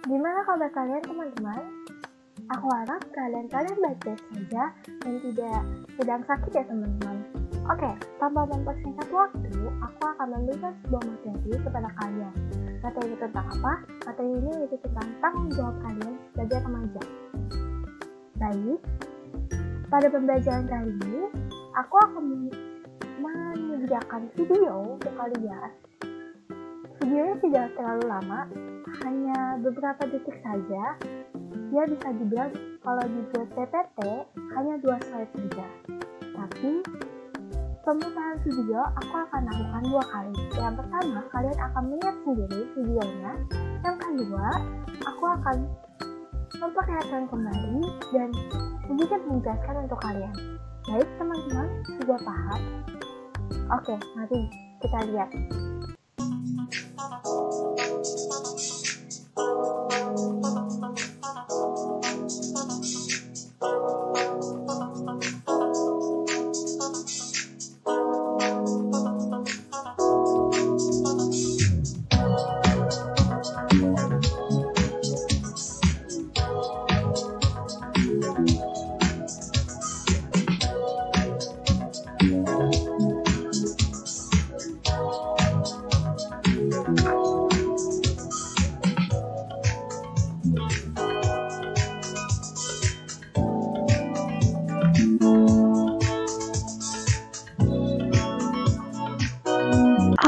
Gimana kabar kalian teman-teman? Aku harap kalian baik-baik saja dan tidak sedang sakit ya teman-teman. Oke, tanpa mempersingkat waktu, aku akan memberikan sebuah materi kepada kalian. Materi tentang apa? Materi ini yaitu tentang tanggung jawab kalian sebagai remaja. Baik, pada pembelajaran kali ini, aku akan menyediakan video untuk kalian. Videonya tidak terlalu lama, hanya beberapa detik saja. Dia bisa dibilang kalau dibuat PPT hanya 2 slide saja. Tapi pemutaran video aku akan lakukan 2 kali. Yang pertama, kalian akan melihat sendiri videonya. Yang kedua, aku akan memperlihatkan kembali dan sedikit menjelaskan untuk kalian. Baik teman-teman, sudah paham? Oke, mari kita lihat.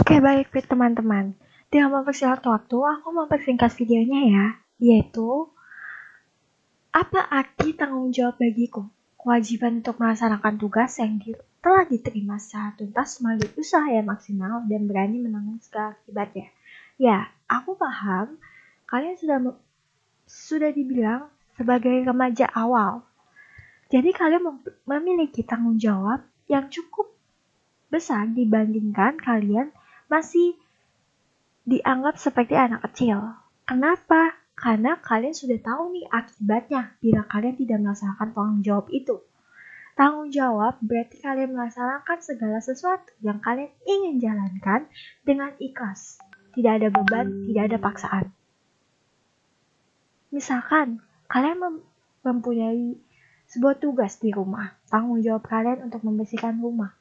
Oke, baik teman-teman. Dengan mempersingkat waktu, aku mempersingkat videonya ya, yaitu apa arti tanggung jawab bagiku? Kewajiban untuk melaksanakan tugas yang telah diterima secara tuntas melalui usaha yang maksimal dan berani menanggung segala akibatnya. Ya, aku paham kalian sudah dibilang sebagai remaja awal. Jadi kalian memiliki tanggung jawab yang cukup besar dibandingkan kalian masih dianggap seperti anak kecil. Kenapa? Karena kalian sudah tahu nih akibatnya bila kalian tidak melaksanakan tanggung jawab itu. Tanggung jawab berarti kalian melaksanakan segala sesuatu yang kalian ingin jalankan dengan ikhlas. Tidak ada beban, tidak ada paksaan. Misalkan kalian mempunyai sebuah tugas di rumah, tanggung jawab kalian untuk membersihkan rumah.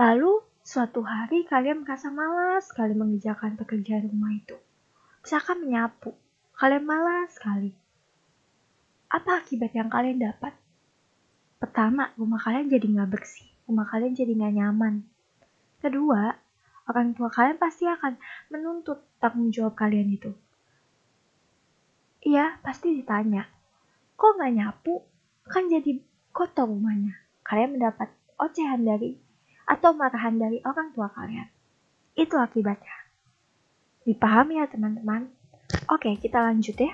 Lalu suatu hari kalian merasa malas sekali mengerjakan pekerjaan rumah itu. Misalkan menyapu, kalian malas sekali. Apa akibat yang kalian dapat? Pertama, rumah kalian jadi nggak bersih, rumah kalian jadi nggak nyaman. Kedua, orang tua kalian pasti akan menuntut tanggung jawab kalian itu. Iya, pasti ditanya, kok nggak nyapu? Kan jadi kotor rumahnya. Kalian mendapat ocehan atau marahan dari orang tua kalian. Itu akibatnya. Dipahami ya teman-teman? Oke, kita lanjut ya.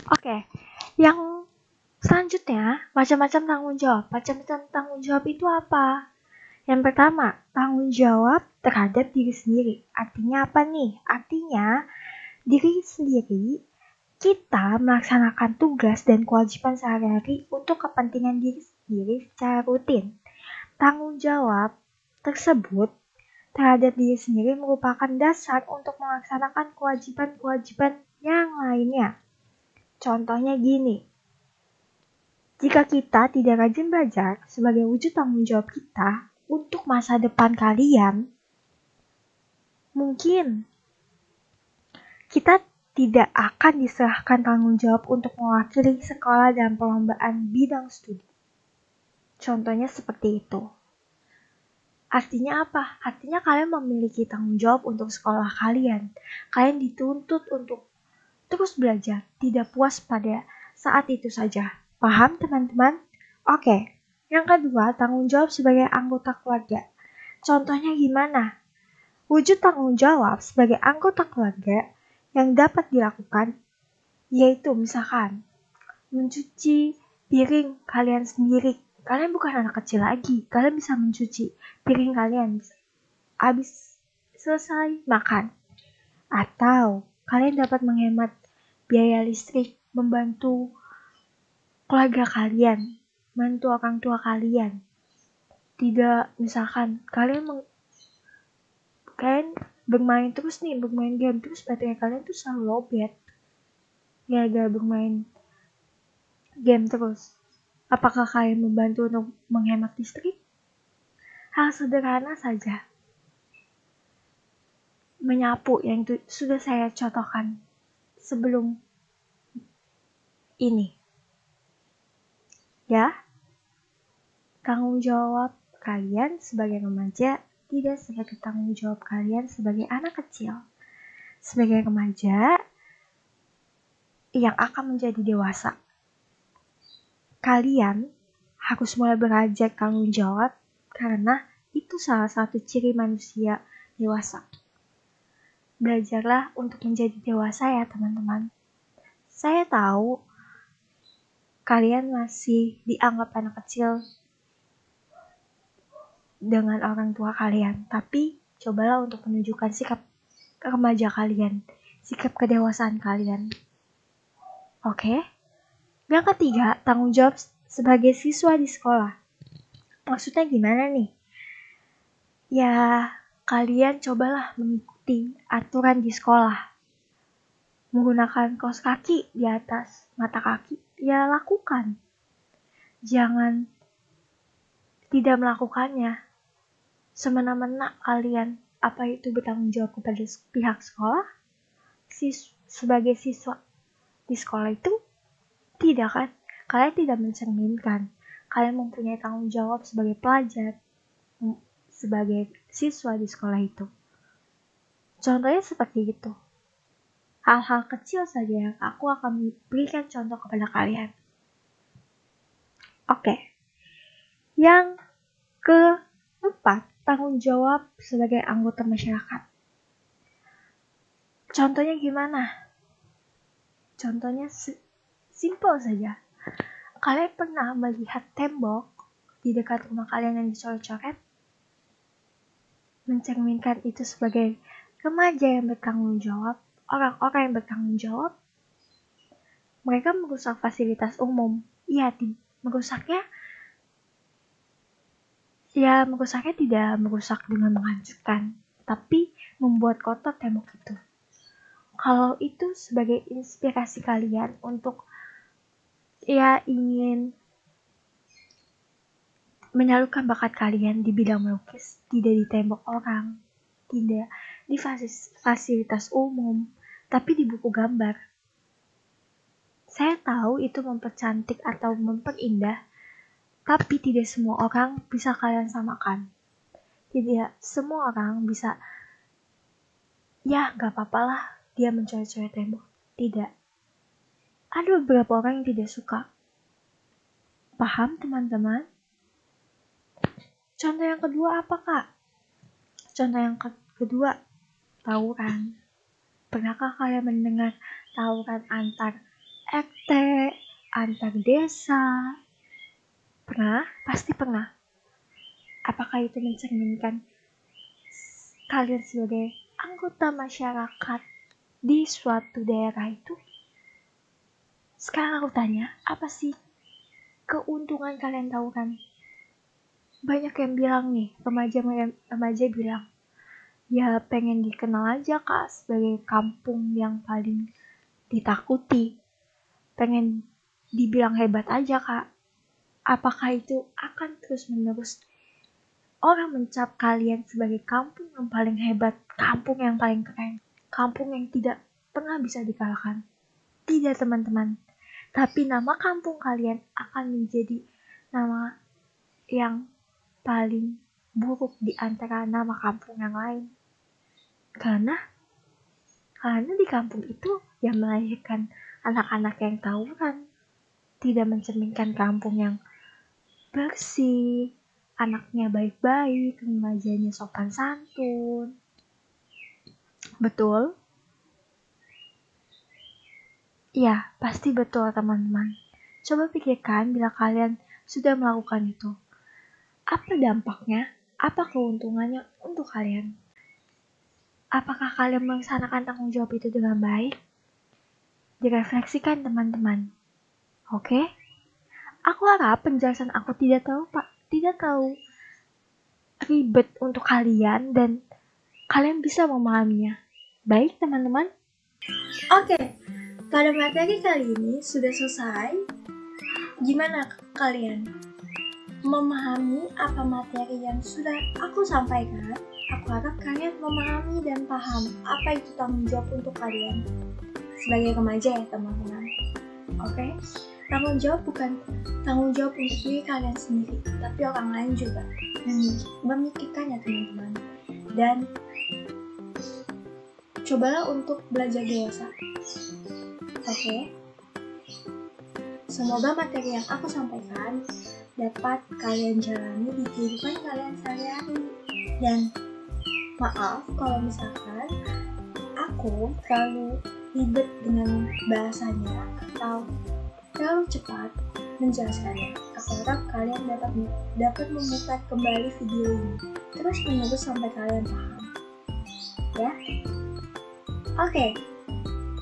Oke, yang selanjutnya, macam-macam tanggung jawab. Macam-macam tanggung jawab itu apa? Yang pertama, tanggung jawab terhadap diri sendiri. Artinya apa nih? Artinya, diri sendiri, kita melaksanakan tugas dan kewajiban sehari-hari untuk kepentingan diri sendiri secara rutin. Tanggung jawab tersebut terhadap diri sendiri merupakan dasar untuk melaksanakan kewajiban-kewajiban yang lainnya. Contohnya gini, jika kita tidak rajin belajar sebagai wujud tanggung jawab kita untuk masa depan kalian, mungkin kita tidak akan diserahkan tanggung jawab untuk mewakili sekolah dalam perlombaan bidang studi. Contohnya seperti itu. Artinya apa? Artinya kalian memiliki tanggung jawab untuk sekolah kalian. Kalian dituntut untuk terus belajar, tidak puas pada saat itu saja. Paham teman-teman? Oke, yang kedua, tanggung jawab sebagai anggota keluarga. Contohnya gimana? Wujud tanggung jawab sebagai anggota keluarga yang dapat dilakukan yaitu misalkan mencuci piring kalian sendiri Kalian bukan anak kecil lagi. Kalian bisa mencuci piring kalian habis selesai makan. Atau kalian dapat menghemat biaya listrik, membantu keluarga kalian, bantu orang tua kalian. Tidak, misalkan kalian bermain game terus baterai kalian tuh selalu lowbat. Gara-gara bermain game terus. Apakah kalian membantu untuk menghemat listrik? Hal sederhana saja. Menyapu yang itu sudah saya contohkan sebelum ini. Ya, tanggung jawab kalian sebagai remaja tidak sebagai tanggung jawab kalian sebagai anak kecil. Sebagai remaja yang akan menjadi dewasa, kalian harus mulai belajar tanggung jawab karena itu salah satu ciri manusia dewasa. Belajarlah untuk menjadi dewasa ya teman-teman. Saya tahu kalian masih dianggap anak kecil dengan orang tua kalian, tapi cobalah untuk menunjukkan sikap remaja kalian, sikap kedewasaan kalian. Oke? Yang ketiga, tanggung jawab sebagai siswa di sekolah. Maksudnya gimana nih? Ya, kalian cobalah mengikuti aturan di sekolah. Menggunakan kaos kaki di atas mata kaki, ya lakukan. Jangan tidak melakukannya. Semena-mena kalian, apa itu bertanggung jawab kepada pihak sekolah? Sebagai siswa di sekolah itu tidak kan? Kalian tidak mencerminkan. Kalian mempunyai tanggung jawab sebagai pelajar, sebagai siswa di sekolah itu. Contohnya seperti itu. Hal-hal kecil saja yang aku akan berikan contoh kepada kalian. Oke. Yang keempat, tanggung jawab sebagai anggota masyarakat. Contohnya gimana? Contohnya simple saja. Kalian pernah melihat tembok di dekat rumah kalian yang dicoret-coret? Mencerminkan itu sebagai remaja yang bertanggung jawab, orang-orang yang bertanggung jawab. Mereka merusak fasilitas umum. Iya, merusaknya tidak merusak dengan menghancurkan, tapi membuat kotor tembok itu. Kalau itu sebagai inspirasi kalian untuk ingin menyalurkan bakat kalian di bidang melukis, tidak di tembok orang, tidak di fasilitas umum, tapi di buku gambar. Saya tahu itu mempercantik atau memperindah, tapi tidak semua orang bisa kalian samakan. Tidak semua orang bisa, ya gak apa-apa lah dia mencoret-coret tembok. Tidak. Ada beberapa orang yang tidak suka. Paham teman-teman? Contoh yang kedua apa kak? Contoh yang kedua, tawuran. Pernahkah kalian mendengar tawuran antar RT, antar desa? Pernah? Pasti pernah. Apakah itu mencerminkan kalian sebagai anggota masyarakat di suatu daerah itu? Sekarang aku tanya, apa sih keuntungan kalian tawuran? Banyak yang bilang nih, remaja bilang, ya pengen dikenal aja kak sebagai kampung yang paling ditakuti. Pengen dibilang hebat aja kak. Apakah itu akan terus menerus orang mencap kalian sebagai kampung yang paling hebat, kampung yang paling keren, kampung yang tidak pernah bisa dikalahkan? Tidak teman-teman. Tapi nama kampung kalian akan menjadi nama yang paling buruk di antara nama kampung yang lain. Karena di kampung itu yang melahirkan anak-anak yang tawuran, tidak mencerminkan kampung yang bersih, anaknya baik-baik, remajanya sopan santun. Betul? Ya, pasti betul teman-teman. Coba pikirkan bila kalian sudah melakukan itu. Apa dampaknya? Apa keuntungannya untuk kalian? Apakah kalian melaksanakan tanggung jawab itu dengan baik? Direfleksikan teman-teman. Oke? Aku harap penjelasan aku tidak terlalu ribet untuk kalian dan kalian bisa memahaminya. Baik teman-teman? Oke, pada materi kali ini sudah selesai. Gimana kalian? Memahami apa materi yang sudah aku sampaikan? Aku harap kalian memahami dan paham apa itu tanggung jawab untuk kalian sebagai remaja ya teman-teman. Oke? Tanggung jawab bukan tanggung jawab untuk diri kalian sendiri, tapi orang lain juga memikirkannya teman-teman. Dan cobalah untuk belajar dewasa. Oke? Semoga materi yang aku sampaikan dapat kalian jalani di kehidupan kalian sehari-hari. Dan maaf kalau misalkan aku terlalu ribet dengan bahasanya atau terlalu cepat menjelaskannya. Aku harap kalian dapat memutar kembali video ini terus menerus sampai kalian paham. Ya? Oke,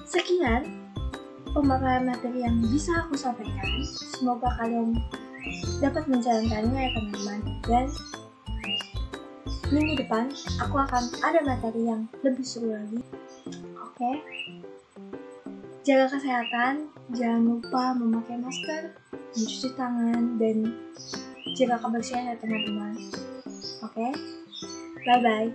sekian pemaparan materi yang bisa aku sampaikan. Semoga kalian dapat menjalankannya ya teman-teman. Dan minggu depan aku akan ada materi yang lebih seru lagi. Oke? Jaga kesehatan, jangan lupa memakai masker, mencuci tangan, dan jaga kebersihan ya teman-teman. Oke? Bye-bye.